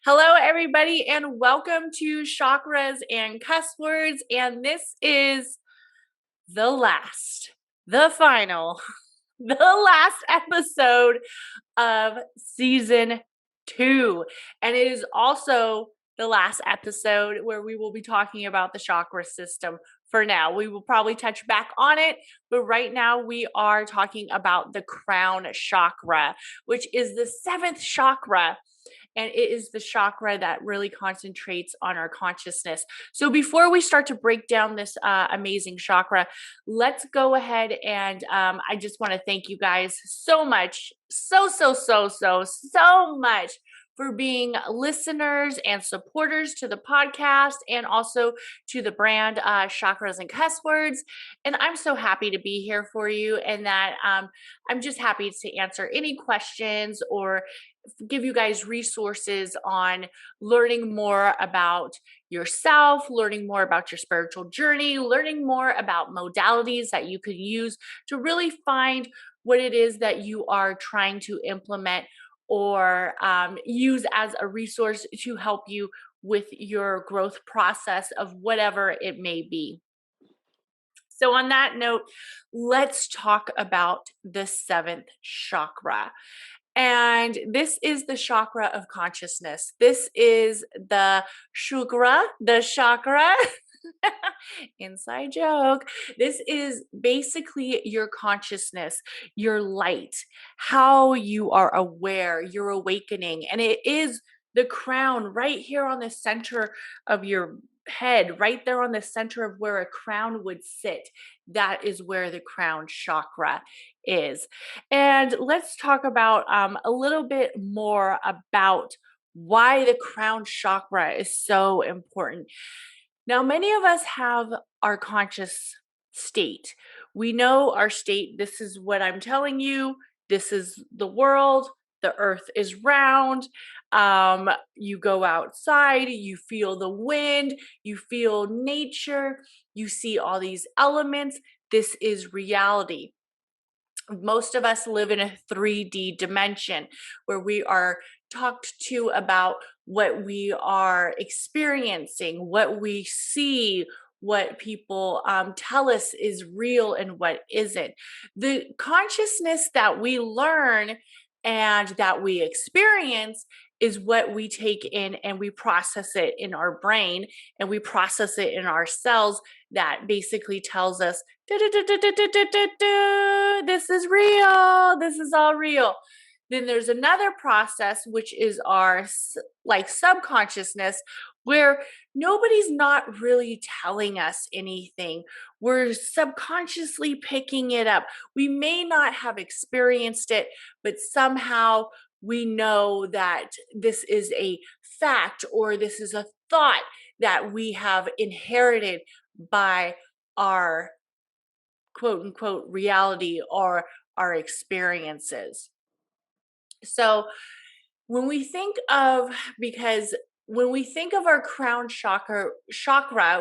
Hello, everybody, and welcome to Chakras and Cuss Words. And this is the final, the last episode of season 2. And it is also the last episode where we will be talking about the chakra system. For now, we will probably touch back on it, but right now we are talking about the crown chakra, which is the 7th chakra. And it is the chakra that really concentrates on our consciousness. So before we start to break down this amazing chakra, let's go ahead and I just want to thank you guys so much, so much for being listeners and supporters to the podcast and also to the brand Chakras and Cuss Words. And I'm so happy to be here for you, and that I'm just happy to answer any questions or give you guys resources on learning more about yourself, learning more about your spiritual journey, learning more about modalities that you could use to really find what it is that you are trying to implement or use as a resource to help you with your growth process of whatever it may be. So on that note, let's talk about the 7th chakra. And this is the chakra of consciousness. This is the chakra. Inside joke. This is basically your consciousness, your light, how you are aware, your awakening. And it is the crown right here on the center of your head, right there on the center of where a crown would sit. That is where the crown chakra is. And let's talk about a little bit more about why the crown chakra is so important. Now, many of us have our conscious state. We know our state. This is what I'm telling you. This is the world. The earth is round. You go outside, you feel the wind, you feel nature, you see all these elements. This is reality. Most of us live in a 3D dimension where we are talked to about what we are experiencing, what we see, what people tell us is real and what isn't. The consciousness that we learn and that we experience is what we take in and we process it in our brain and we process it in our cells. That basically tells us, this is real, this is all real. Then there's another process, which is our subconsciousness, where nobody's not really telling us anything. We're subconsciously picking it up. We may not have experienced it, but somehow we know that this is a fact or this is a thought that we have inherited by our quote unquote reality or our experiences. So when we think of our crown chakra,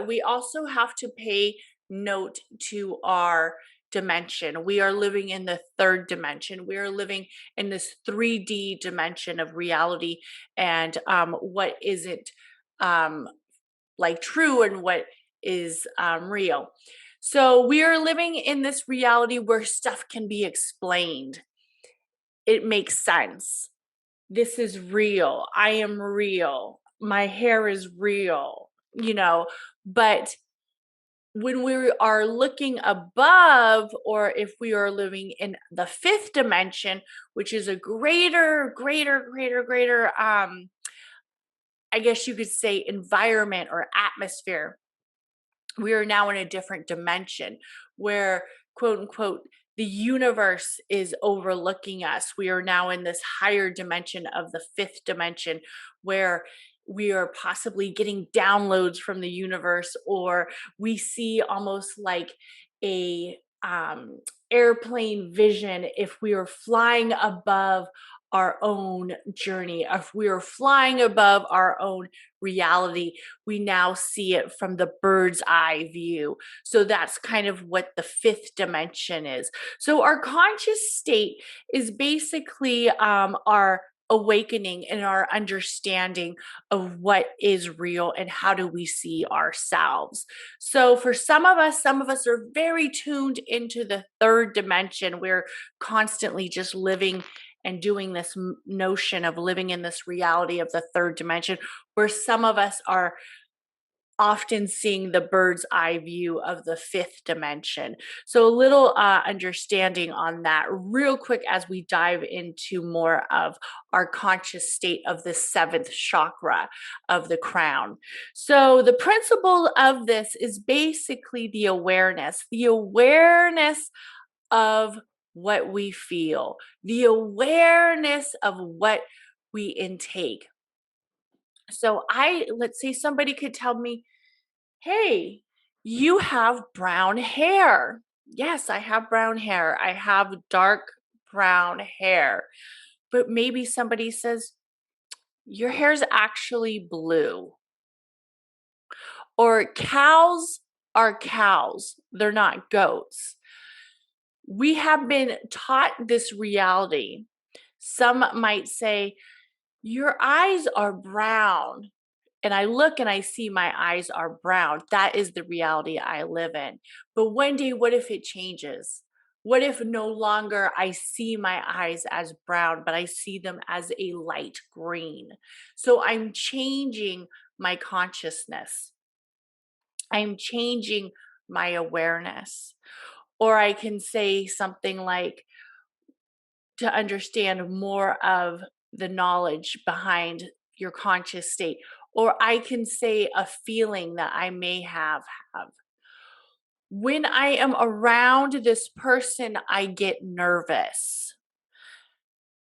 we also have to pay note to our dimension. We are living in the 3rd dimension. We are living in this 3D dimension of reality and what isn't true and what is real. So we are living in this reality where stuff can be explained. It makes sense. This is real. I am real. My hair is real, but when we are looking above, or if we are living in the 5th dimension, which is a greater, I guess you could say environment or atmosphere, we are now in a different dimension where, quote unquote, the universe is overlooking us. We are now in this higher dimension of the 5th dimension where we are possibly getting downloads from the universe, or we see almost like a airplane vision if we are flying above our own journey. If we are flying above our own reality, we now see it from the bird's eye view. So that's kind of what the 5th dimension is. So our conscious state is basically our awakening in our understanding of what is real and how do we see ourselves. So for some of us are very tuned into the third dimension. We're constantly just living and doing this notion of living in this reality of the third dimension, where some of us are often seeing the bird's eye view of the fifth dimension. So a little understanding on that real quick as we dive into more of our conscious state of the seventh chakra of the crown. So the principle of this is basically the awareness of what we feel, the awareness of what we intake. So let's say somebody could tell me, hey, you have brown hair. Yes, I have brown hair. I have dark brown hair. But maybe somebody says, your hair's actually blue. Or cows are cows, they're not goats. We have been taught this reality. Some might say, your eyes are brown. And I look and I see my eyes are brown. That is the reality I live in. But one day, what if it changes? What if no longer I see my eyes as brown, but I see them as a light green? So I'm changing my consciousness. I'm changing my awareness. Or I can say something like, to understand more of the knowledge behind your conscious state. Or I can say a feeling that I may have. When I am around this person, I get nervous.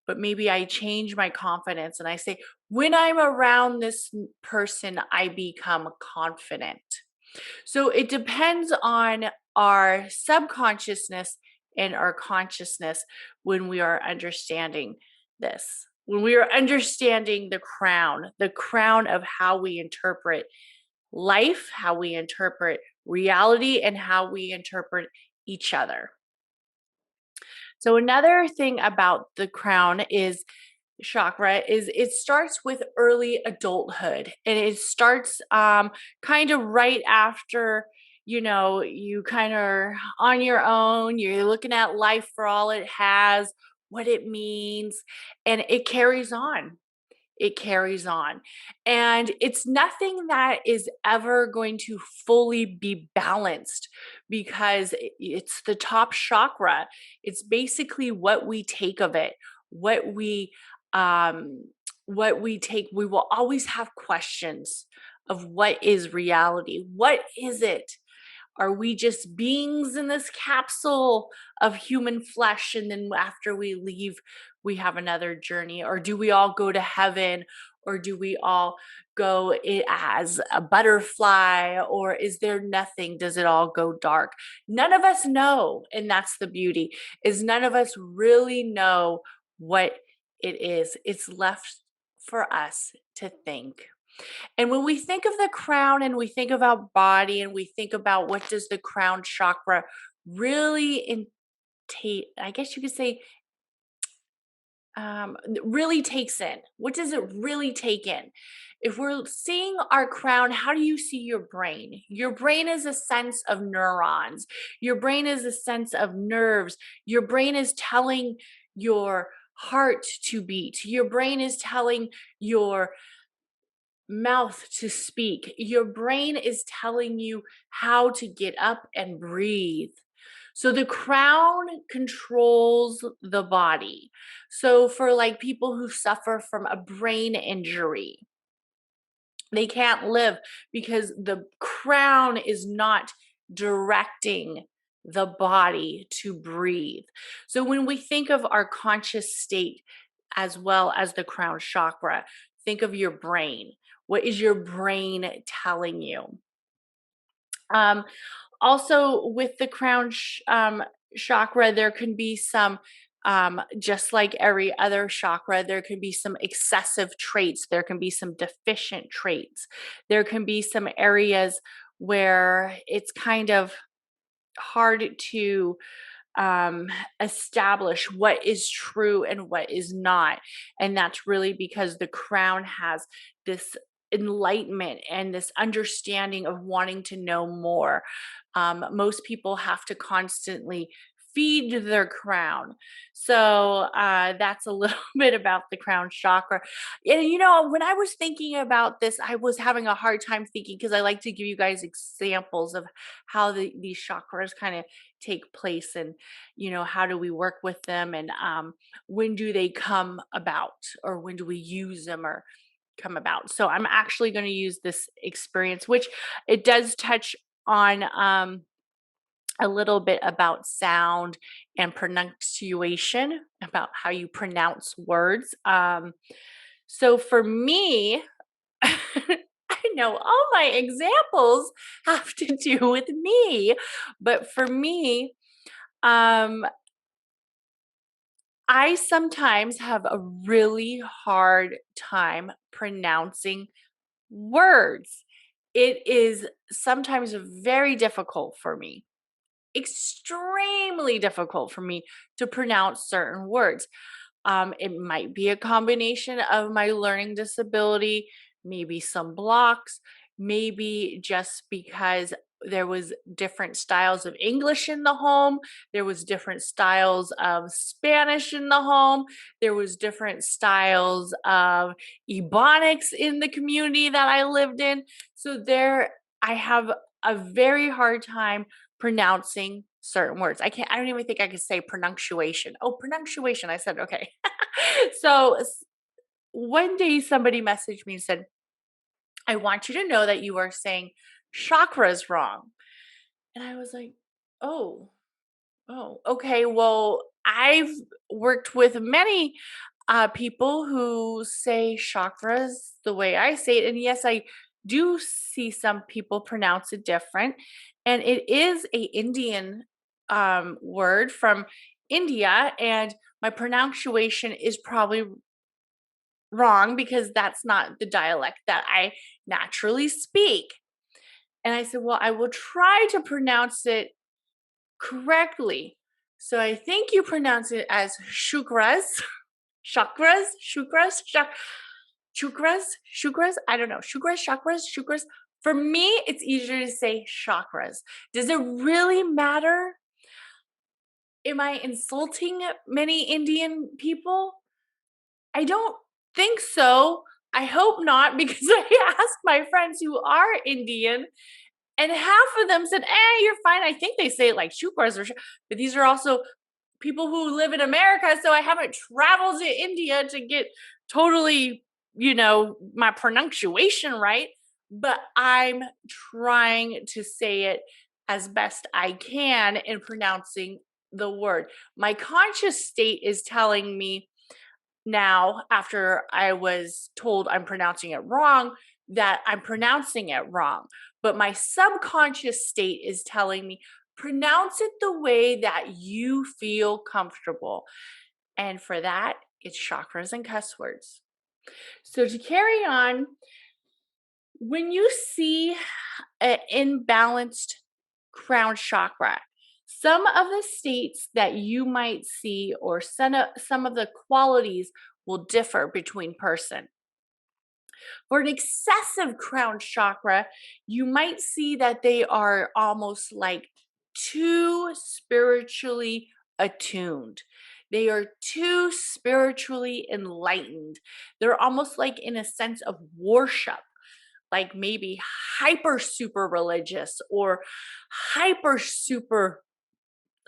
But maybe I change my confidence and I say, when I'm around this person, I become confident. So it depends on our subconsciousness and our consciousness when we are understanding this. When we are understanding the crown of how we interpret life, how we interpret reality, and how we interpret each other. So another thing about the crown is chakra is it starts with early adulthood, and it starts kind of right after you kind of on your own, you're looking at life for all it has, what it means, and it carries on. And it's nothing that is ever going to fully be balanced because it's the top chakra. It's basically what we take of it, what we um take. We will always have questions of what is reality, what is it. Are we just beings in this capsule of human flesh, and then after we leave, we have another journey? Or do we all go to heaven? Or do we all go as a butterfly? Or is there nothing? Does it all go dark? None of us know. And that's the beauty, is none of us really know what it is. It's left for us to think. And when we think of the crown and we think about body and we think about what does the crown chakra really I guess you could say, really takes in. What does it really take in? If we're seeing our crown, how do you see your brain? Your brain is a sense of neurons. Your brain is a sense of nerves. Your brain is telling your heart to beat. Your brain is telling your mouth to speak. Your brain is telling you how to get up and breathe. So the crown controls the body. So for like people who suffer from a brain injury, they can't live because the crown is not directing the body to breathe. So when we think of our conscious state as well as the crown chakra, think of your brain. What is your brain telling you? Also, with the crown chakra, there can be some, just like every other chakra, there can be some excessive traits. There can be some deficient traits. There can be some areas where it's kind of hard to establish what is true and what is not. And that's really because the crown has this enlightenment and this understanding of wanting to know more. Most people have to constantly feed their crown. So that's a little bit about the crown chakra. And when I was thinking about this, I was having a hard time thinking, because I like to give you guys examples of how these chakras kind of take place, and how do we work with them, and when do they come about, or when do we use them or come about. So I'm actually going to use this experience, which it does touch on a little bit about sound and pronunciation, about how you pronounce words. So for me, I know all my examples have to do with me, but for me, I sometimes have a really hard time pronouncing words. It is sometimes very difficult for me, extremely difficult for me to pronounce certain words. It might be a combination of my learning disability, maybe some blocks, maybe just because there was different styles of English in the home, there was different styles of Spanish in the home, there was different styles of Ebonics in the community that I lived in. So I have a very hard time pronouncing certain words. I don't even think I could say pronunciation. Oh, pronunciation. I said, okay. So one day somebody messaged me and said, I want you to know that you are saying chakras wrong. And I was like, oh, okay. Well, I've worked with many people who say chakras the way I say it. And yes, I do see some people pronounce it different. And it is a Indian word from India. And my pronunciation is probably wrong, because that's not the dialect that I naturally speak. And I said, well, I will try to pronounce it correctly. So I think you pronounce it as chakras, chakras. I don't know. Chakras. For me, it's easier to say chakras. Does it really matter? Am I insulting many Indian people? I don't think so. I hope not, because I asked my friends who are Indian, and half of them said, you're fine. I think they say it like chukras, but these are also people who live in America. So I haven't traveled to India to get totally, my pronunciation right. But I'm trying to say it as best I can in pronouncing the word. My conscious state is telling me now, after I was told I'm pronouncing it wrong, that I'm pronouncing it wrong. But my subconscious state is telling me, pronounce it the way that you feel comfortable. And for that, it's chakras and cuss words. So to carry on, when you see an imbalanced crown chakra, some of the states that you might see, or some of the qualities, will differ between person. For an excessive crown chakra, you might see that they are almost like too spiritually attuned. They are too spiritually enlightened. They're almost like in a sense of worship, like maybe hyper super religious, or hyper super,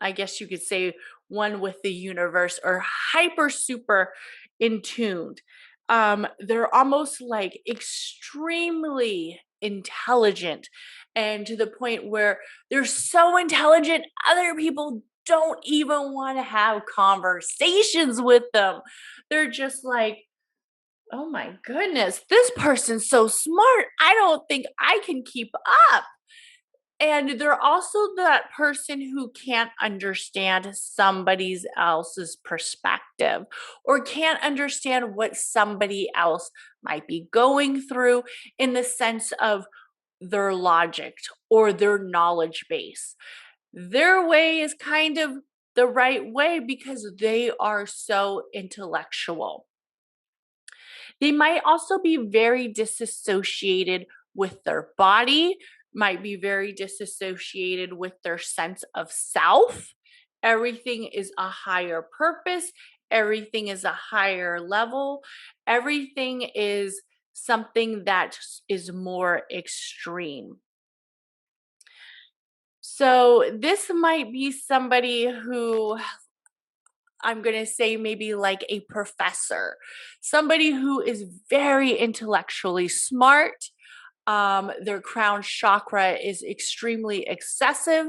I guess you could say, one with the universe, or hyper super in tuned. They're almost like extremely intelligent, and to the point where they're so intelligent, other people don't even want to have conversations with them. They're just like, oh my goodness, this person's so smart. I don't think I can keep up. And they're also that person who can't understand somebody else's perspective, or can't understand what somebody else might be going through in the sense of their logic or their knowledge base. Their way is kind of the right way because they are so intellectual. They might also be very disassociated with their body, might be very disassociated with their sense of self. Everything is a higher purpose, everything is a higher level, everything is something that is more extreme. So, this might be somebody who I'm going to say maybe like a professor, somebody who is very intellectually smart. Their crown chakra is extremely excessive.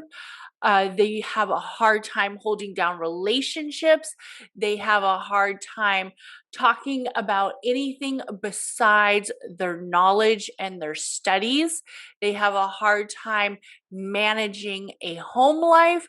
They have a hard time holding down relationships. They have a hard time talking about anything besides their knowledge and their studies. They have a hard time managing a home life.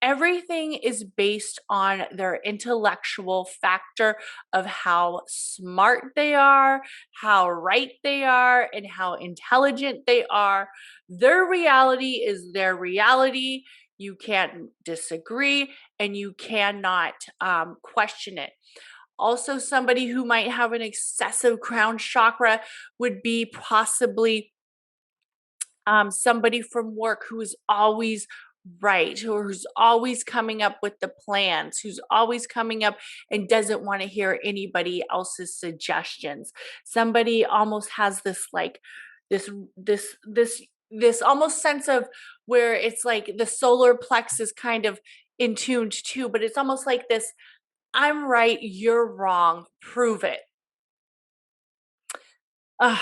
Everything is based on their intellectual factor of how smart they are, how right they are, and how intelligent they are. Their reality is their reality. You can't disagree and you cannot question it. Also, somebody who might have an excessive crown chakra would be possibly somebody from work who is always right, or who's always coming up with the plans, who's always coming up and doesn't want to hear anybody else's suggestions. Somebody almost has this like this this this this almost sense of where it's like the solar plex is kind of in tuned too, but it's almost like this: I'm right, you're wrong, prove it. Ugh,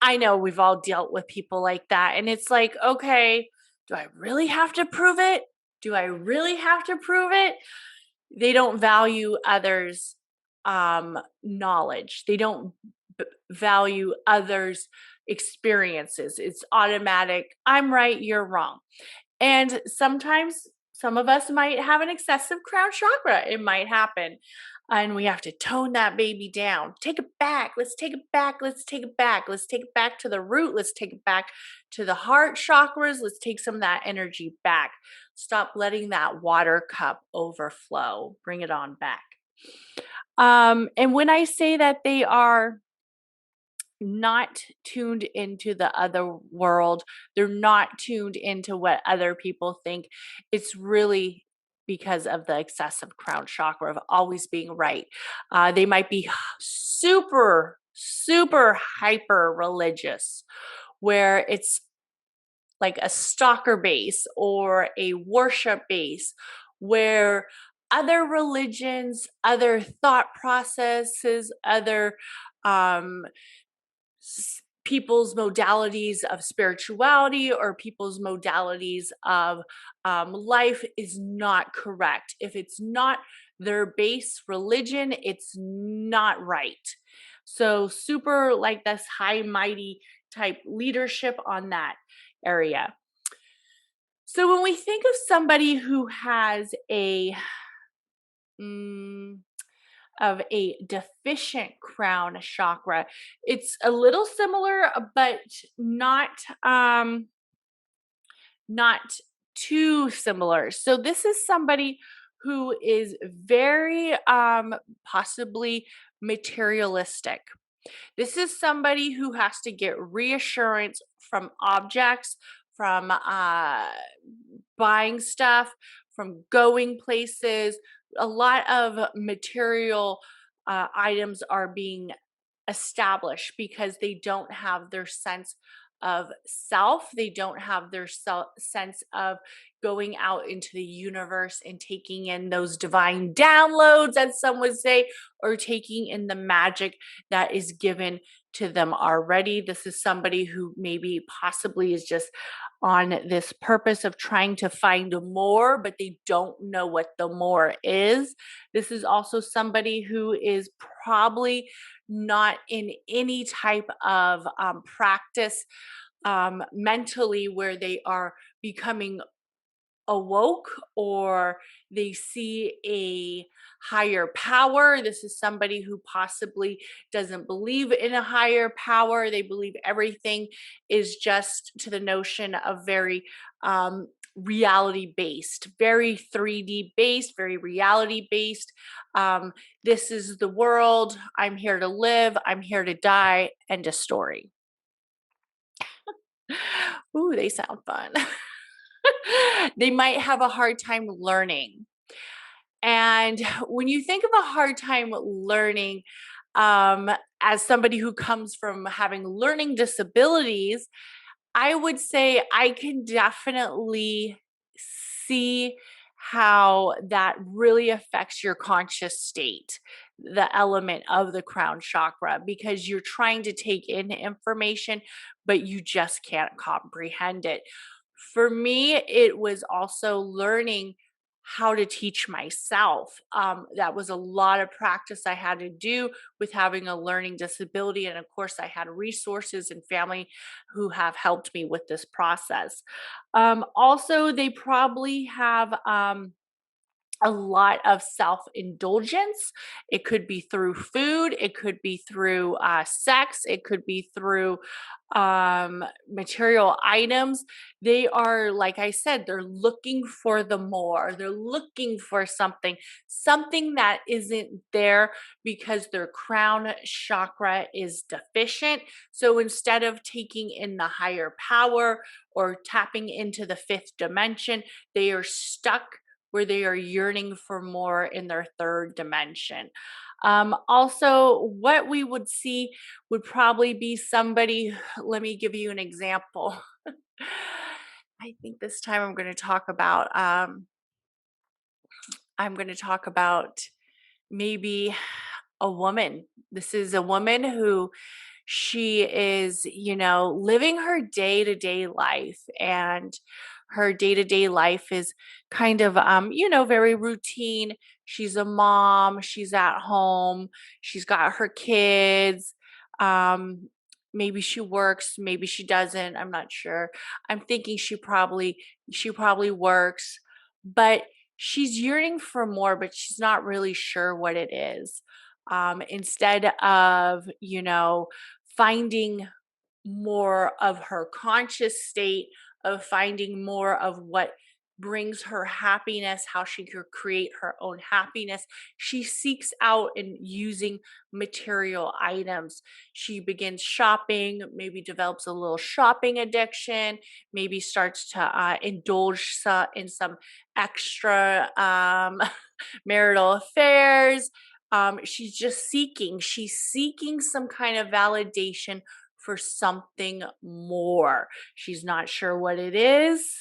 I know we've all dealt with people like that. And it's like, okay, do I really have to prove it? Do I really have to prove it? They don't value others' knowledge. They don't value others' experiences. It's automatic. I'm right, you're wrong. And sometimes some of us might have an excessive crown chakra. It might happen. And we have to tone that baby down. Take it back. Let's take it back. Let's take it back. Let's take it back to the root. Let's take it back to the heart chakras. Let's take some of that energy back. Stop letting that water cup overflow. Bring it on back. And when I say that they are not tuned into the other world, they're not tuned into what other people think, it's really because of the excessive crown chakra of always being right. They might be super hyper religious, where it's like a stalker base or a worship base, where other religions, other thought processes, other um, people's modalities of spirituality or people's modalities of life is not correct. If it's not their base religion, it's not right. So, super like this high, mighty type leadership on that area. So, when we think of somebody who has mm, a deficient crown chakra, it's a little similar, but not not too similar. So this is somebody who is very possibly materialistic. This is somebody who has to get reassurance from objects, from buying stuff, from going places. A lot of material items are being established because they don't have their sense of self. They don't have their sense of going out into the universe and taking in those divine downloads, as some would say, or taking in the magic that is given to them already. This is somebody who maybe possibly is just on this purpose of trying to find more, but they don't know what the more is. This is also somebody who is probably not in any type of practice mentally where they are becoming awoke, or they see a higher power. This is somebody who possibly doesn't believe in a higher power. They believe everything is just to the notion of very reality based, very 3D based, very reality based. This is the world. I'm here to live. I'm here to die. End of story. Ooh, they sound fun. They might have a hard time learning. And when you think of a hard time learning, as somebody who comes from having learning disabilities, I would say I can definitely see how that really affects your conscious state, the element of the crown chakra, because you're trying to take in information, but you just can't comprehend it. For me, it was also learning how to teach myself. That was a lot of practice I had to do with having a learning disability. And of course, I had resources and family who have helped me with this process. Also, they probably have a lot of self-indulgence. It could be through food, it could be through sex, it could be through material items. They are, like I said, they're looking for the more. They're looking for something that isn't there because their crown chakra is deficient. So instead of taking in the higher power or tapping into the fifth dimension, they are stuck where they are yearning for more in their third dimension. Also, what we would see would probably be somebody, let me give you an example. I think this time I'm going to talk about maybe a woman. This is a woman who she is, living her day to day life, and her day to day life is kind of, very routine. She's a mom, she's at home, she's got her kids. Um, Maybe she works, maybe she doesn't. I'm not sure. I'm thinking she probably works, but she's yearning for more, but she's not really sure what it is. Instead of, finding more of her conscious state, of finding more of what brings her happiness, how she could create her own happiness, she seeks out and using material items. She begins shopping, maybe develops a little shopping addiction, maybe starts to indulge in some extra marital affairs. She's seeking some kind of validation for something more. She's not sure what it is,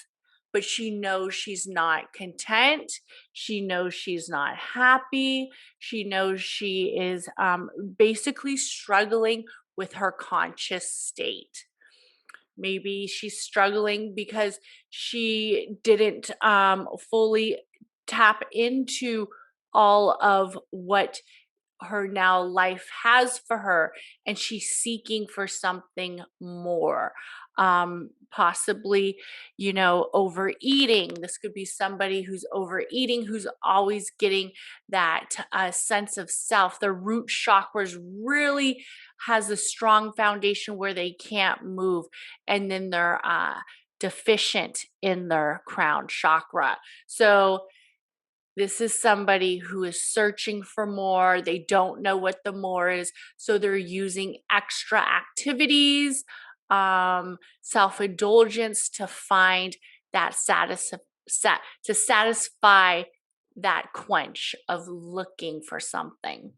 but she knows she's not content. She knows she's not happy. She knows she is basically struggling with her conscious state. Maybe she's struggling because she didn't fully tap into all of what her now life has for her, and she's seeking for something more. Possibly, overeating. This could be somebody who's overeating, who's always getting that sense of self. The root chakras really has a strong foundation where they can't move, and then they're deficient in their crown chakra. So this is somebody who is searching for more. They don't know what the more is. So they're using extra activities, self-indulgence to find that to satisfy that quench of looking for something.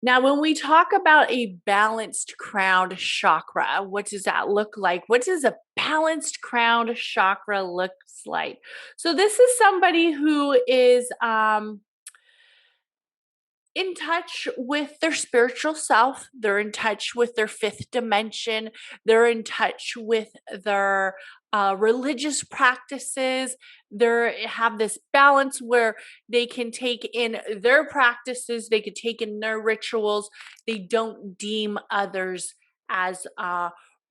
Now, when we talk about a balanced crown chakra, what does that look like? What does a balanced crown chakra looks like? So this is somebody who is in touch with their spiritual self. They're in touch with their fifth dimension. They're in touch with their religious practices. They have this balance where they can take in their practices, they can take in their rituals. They don't deem others as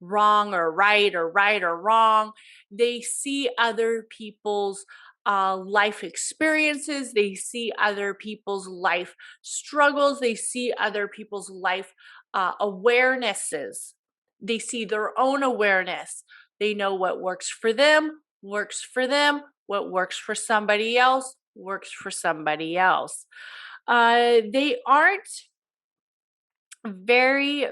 wrong or right or wrong. They see other people's life experiences. They see other people's life struggles. They see other people's life awarenesses. They see their own awareness. They know what works for them, works for them. What works for somebody else works for somebody else. They aren't very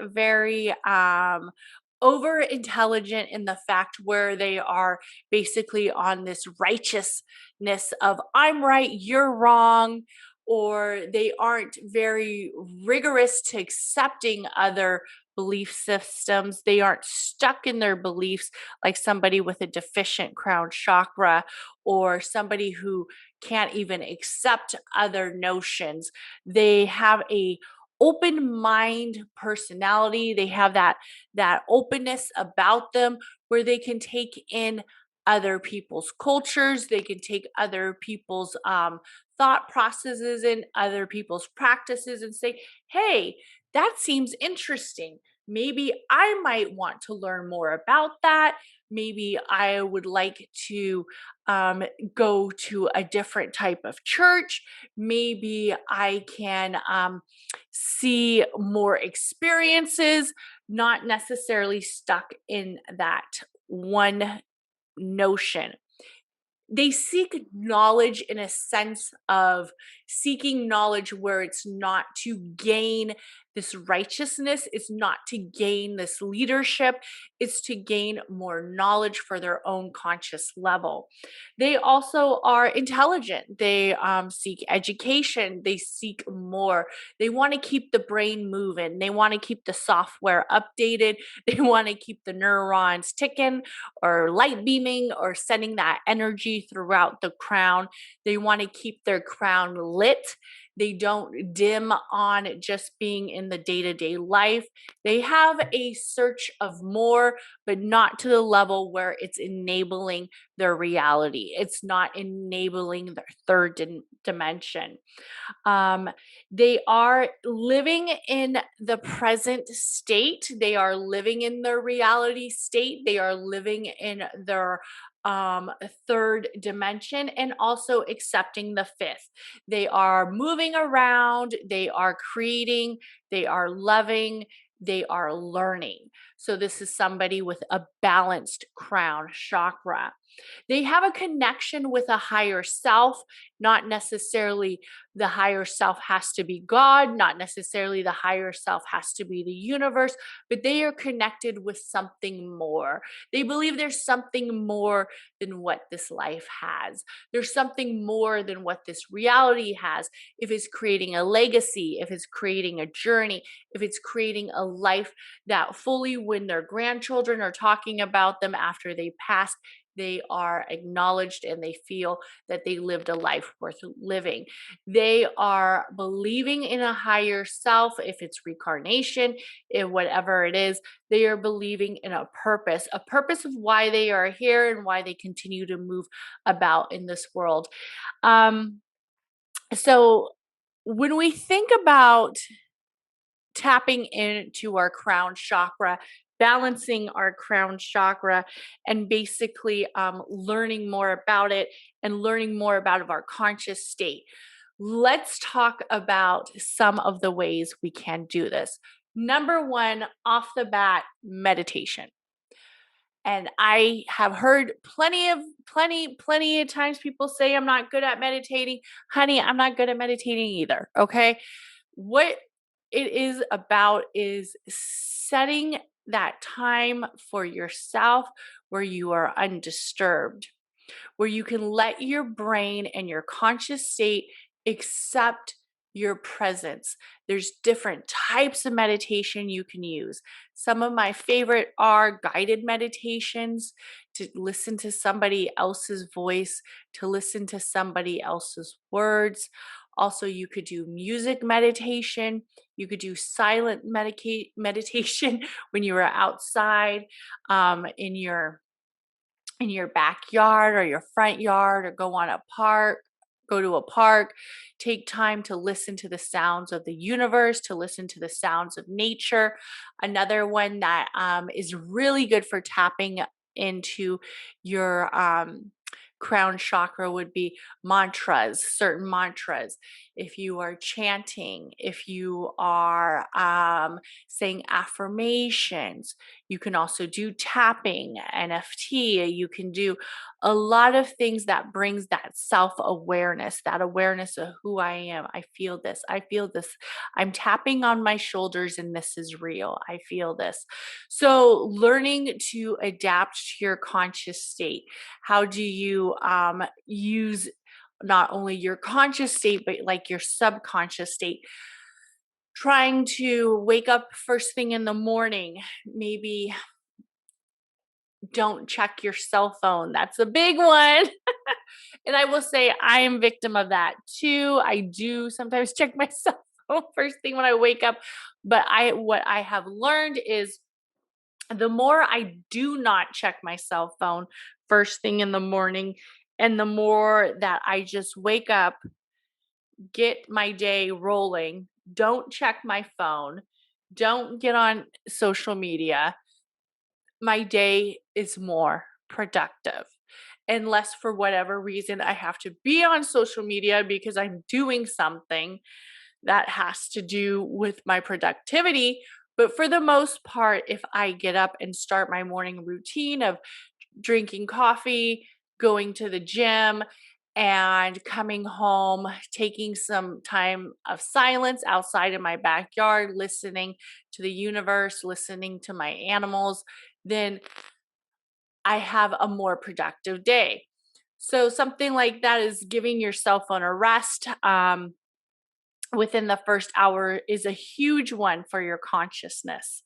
over intelligent in the fact where they are basically on this righteousness of I'm right, you're wrong, or they aren't very rigorous to accepting other belief systems. They aren't stuck in their beliefs like somebody with a deficient crown chakra, or somebody who can't even accept other notions. They have a open mind personality. They have that openness about them where they can take in other people's cultures. They can take other people's thought processes and other people's practices and say, hey, that seems interesting. Maybe I might want to learn more about that. Maybe I would like to go to a different type of church. Maybe I can see more experiences, not necessarily stuck in that one notion. They seek knowledge in a sense of seeking knowledge where it's not to gain this righteousness, it's not to gain this leadership, it's to gain more knowledge for their own conscious level. They also are intelligent. They seek education. They seek more. They want to keep the brain moving. They want to keep the software updated. They want to keep the neurons ticking or light beaming or sending that energy throughout the crown. They want to keep their crown lit. They don't dim on just being in the day-to-day life. They have a search of more, but not to the level where it's enabling their reality. It's not enabling their third dimension. They are living in the present state. They are living in their reality state. They are living in their third dimension and also accepting the fifth. They are moving around. They are creating. They are loving. They are learning. So this is somebody with a balanced crown chakra. They have a connection with a higher self, not necessarily the higher self has to be God, not necessarily the higher self has to be the universe, but they are connected with something more. They believe there's something more than what this life has. There's something more than what this reality has. If it's creating a legacy, if it's creating a journey, if it's creating a life that fully, when their grandchildren are talking about them after they pass, they are acknowledged and they feel that they lived a life worth living. They are believing in a higher self, if it's reincarnation, if whatever it is, they are believing in a purpose of why they are here and why they continue to move about in this world. So when we think about tapping into our crown chakra, balancing our crown chakra, and basically learning more about it and learning more about our conscious state. Let's talk about some of the ways we can do this. Number one, off the bat, meditation. And I have heard plenty of times people say I'm not good at meditating. Honey, I'm not good at meditating either. Okay. What it is about is setting that time for yourself where you are undisturbed, where you can let your brain and your conscious state accept your presence. There's different types of meditation you can use. Some of my favorite are guided meditations, to listen to somebody else's voice, to listen to somebody else's words. Also, you could do music meditation. You could do silent meditation when you are outside in your backyard or your front yard, or go to a park, take time to listen to the sounds of the universe, to listen to the sounds of nature. Another one that is really good for tapping into your crown chakra would be mantras, certain mantras. If you are chanting, if you are saying affirmations, you can also do tapping, NFT. You can do a lot of things that brings that self-awareness, that awareness of who I am. I feel this. I feel this. I'm tapping on my shoulders and this is real. I feel this. So learning to adapt to your conscious state. How do you use not only your conscious state, but like your subconscious state? Trying to wake up first thing in the morning, maybe don't check your cell phone. That's a big one. And I will say I am victim of that too. I do sometimes check my cell phone first thing when I wake up. But what I have learned is the more I do not check my cell phone first thing in the morning, and the more that I just wake up, get my day rolling, don't check my phone, don't get on social media, my day is more productive. Unless for whatever reason I have to be on social media because I'm doing something that has to do with my productivity. But for the most part, if I get up and start my morning routine of drinking coffee, going to the gym, and coming home, taking some time of silence outside in my backyard, listening to the universe, listening to my animals, then I have a more productive day. So something like that is giving your cell phone a rest within the first hour is a huge one for your consciousness.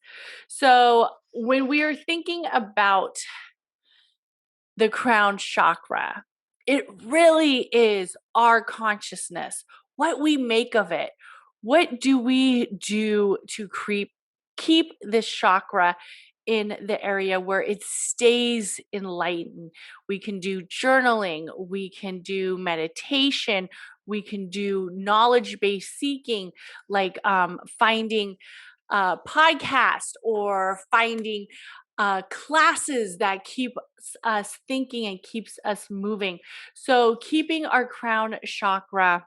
So when we are thinking about the crown chakra, it really is our consciousness, what we make of it. What do we do to keep this chakra in the area where it stays enlightened? We can do journaling, we can do meditation, we can do knowledge-based seeking, like finding a podcast or finding classes that keep us thinking and keeps us moving. So keeping our crown chakra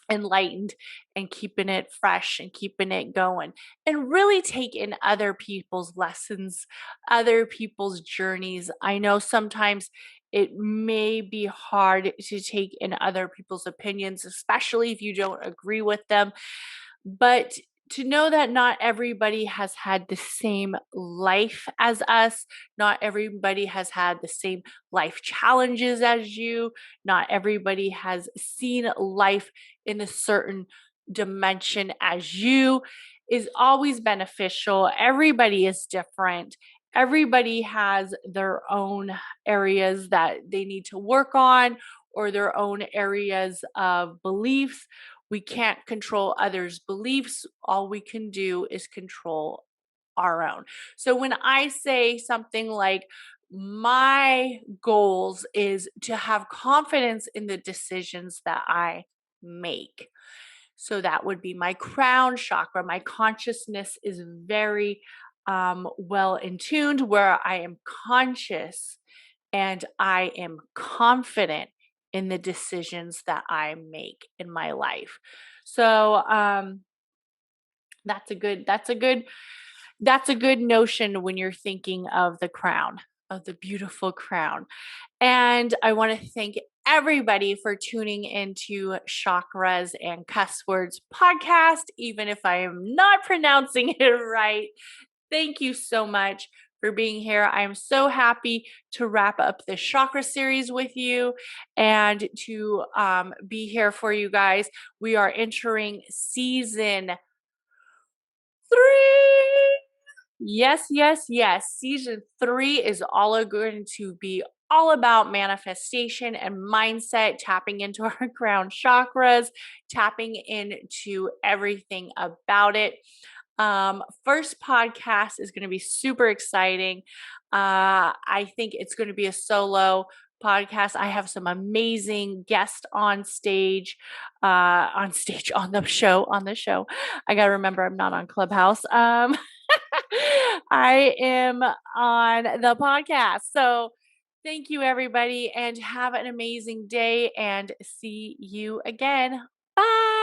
enlightened and keeping it fresh and keeping it going, and really take in other people's lessons, other people's journeys. I know sometimes it may be hard to take in other people's opinions, especially if you don't agree with them, but to know that not everybody has had the same life as us, not everybody has had the same life challenges as you, not everybody has seen life in a certain dimension as you, is always beneficial. Everybody is different. Everybody has their own areas that they need to work on, or their own areas of beliefs. We can't control others' beliefs. All we can do is control our own. So when I say something like, my goals is to have confidence in the decisions that I make. So that would be my crown chakra. My consciousness is very well in tuned, where I am conscious and I am confident in the decisions that I make in my life. So that's a good notion when you're thinking of the crown, of the beautiful crown. And I want to thank everybody for tuning into Chakras and Cuss Words podcast, even if I am not pronouncing it right. Thank you so much for being here. I am so happy to wrap up the chakra series with you and to be here for you guys. We are entering season 3. Yes, yes, yes. Season 3 is all going to be all about manifestation and mindset, tapping into our crown chakras, tapping into everything about it. First podcast is going to be super exciting. I think it's going to be a solo podcast. I have some amazing guests on the show. I got to remember I'm not on Clubhouse. I am on the podcast. So Thank you, everybody, and have an amazing day and see you again. Bye.